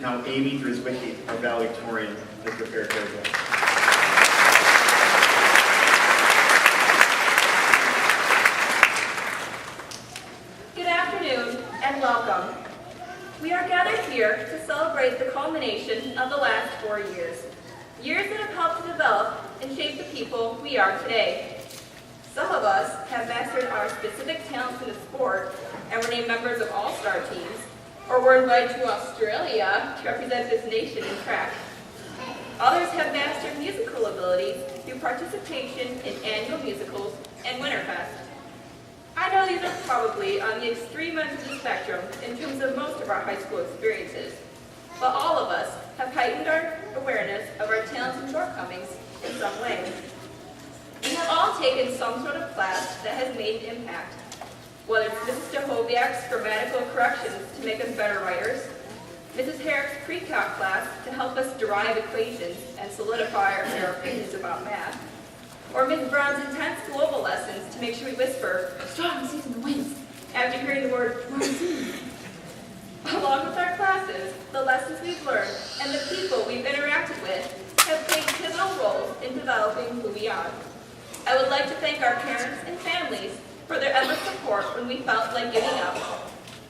now Amy Drzewiecki, our valedictorian, is prepared to address. Good afternoon and welcome. We are gathered here to celebrate the culmination of the last 4 years. Years that have helped to develop and shape the people we are today. Some of us have mastered our specific talents in the sport and were named members of all-star teams, or were invited to Australia to represent this nation in track. Others have mastered musical abilities through participation in annual musicals and Winterfest. I know these are probably on the extreme ends of the spectrum in terms of most of our high school experiences, but all of us have heightened our awareness of our talents and shortcomings in some way. We have all taken some sort of class that has made an impact, whether it's Mrs. Jahoviak's grammatical corrections to make us better writers, Mrs. Herrick's pre-calc class to help us derive equations and solidify our opinions about math, or Ms. Brown's intense global lessons to make sure we whisper, "strong seas in the winds," after hearing the word monsoon. Along with our classes, the lessons we've learned and the people we've interacted with have played pivotal roles in developing who we are. I would like to thank our parents and families for their endless support when we felt like giving up,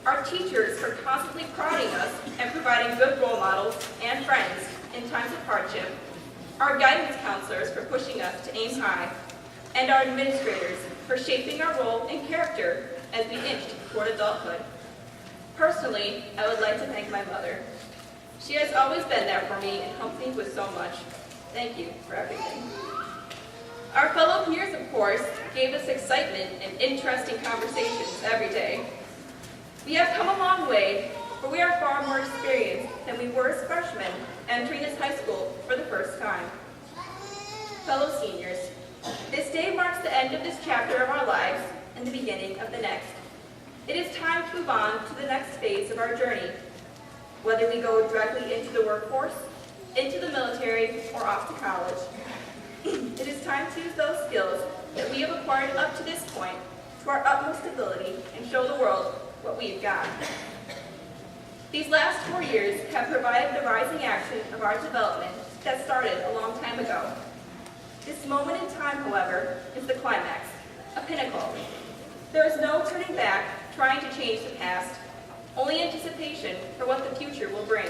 our teachers for constantly prodding us and providing good role models and friends in times of hardship, our guidance counselors for pushing us to aim high, and our administrators for shaping our role and character as we inched toward adulthood. Personally, I would like to thank my mother. She has always been there for me and helped me with so much. Thank you for everything. Our fellow peers, of course, gave us excitement and interesting conversations every day. We have come a long way, but we are far more experienced than we were as freshmen entering this high school for the first time. Fellow seniors, this day marks the end of this chapter of our lives and the beginning of the next. It is time to move on to the next phase of our journey, whether we go directly into the workforce, into the military, or off to college. It is time to use those skills that we have acquired up to this point to our utmost ability and show the world what we've got. These last 4 years have provided the rising action of our development that started a long time ago. This moment in time, however, is the climax, a pinnacle. There is no turning back, trying to change the past, only anticipation for what the future will bring.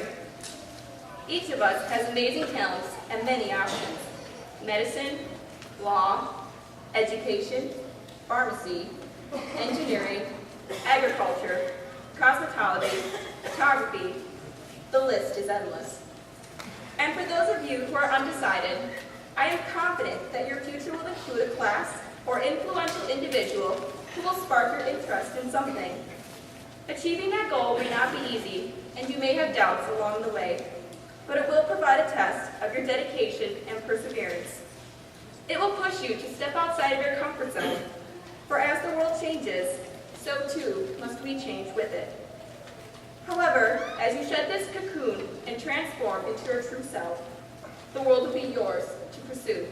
Each of us has amazing talents and many options. Medicine, law, education, pharmacy, engineering, agriculture, cosmetology, photography, the list is endless. And for those of you who are undecided, I am confident that your future will include a class or influential individual who will spark your interest in something. Achieving that goal may not be easy, and you may have doubts along the way, but it will provide a test of your dedication and perseverance. It will push you to step outside of your comfort zone, for as the world changes, so too must we change with it. However, as you shed this cocoon and transform into your true self, the world will be yours to pursue.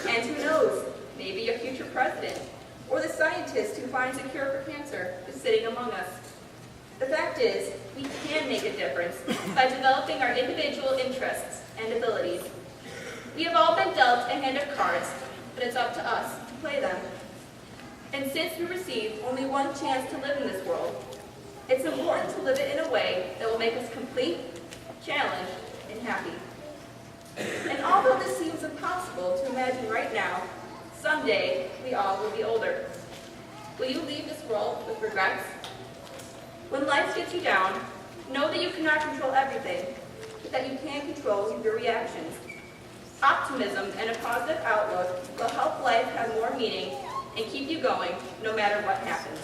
And who knows, maybe a future president, or the scientist who finds a cure for cancer is sitting among us. The fact is, we can make a difference by developing our individual interests and abilities. We have all been dealt a hand of cards, but it's up to us to play them. And since we receive only one chance to live in this world, it's important to live it in a way that will make us complete, challenged, and happy. And although this seems impossible to imagine right now, someday we all will be older. Will you leave this world with regrets? When life gets you down, know that you cannot control everything, but that you can control your reactions. Optimism and a positive outlook will help life have more meaning and keep you going no matter what happens.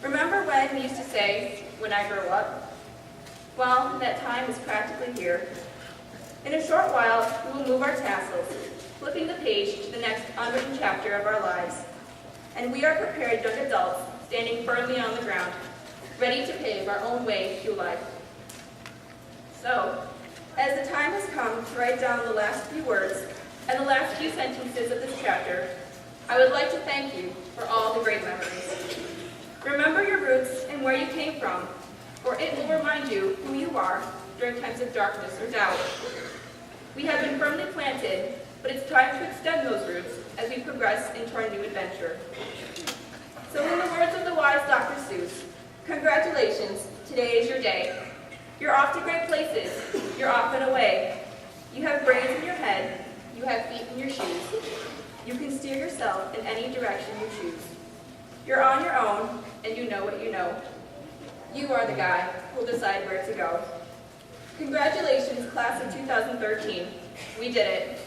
Remember when we used to say, "when I grow up"? Well, that time is practically here. In a short while, we will move our tassels, flipping the page to the next unwritten chapter of our lives. And we are prepared young adults standing firmly on the ground, ready to pave our own way through life. So, as the time has come to write down the last few words and the last few sentences of this chapter, I would like to thank you for all the great memories. Remember your roots and where you came from. or it will remind you who you are during times of darkness or doubt. We have been firmly planted, but it's time to extend those roots as we progress into our new adventure. So in the words of the wise Dr. Seuss, congratulations, today is your day. You're off to great places, you're off and away. You have brains in your head, you have feet in your shoes. You can steer yourself in any direction you choose. You're on your own, and you know what you know. You are the guy who'll decide where to go. Congratulations, class of 2013. We did it.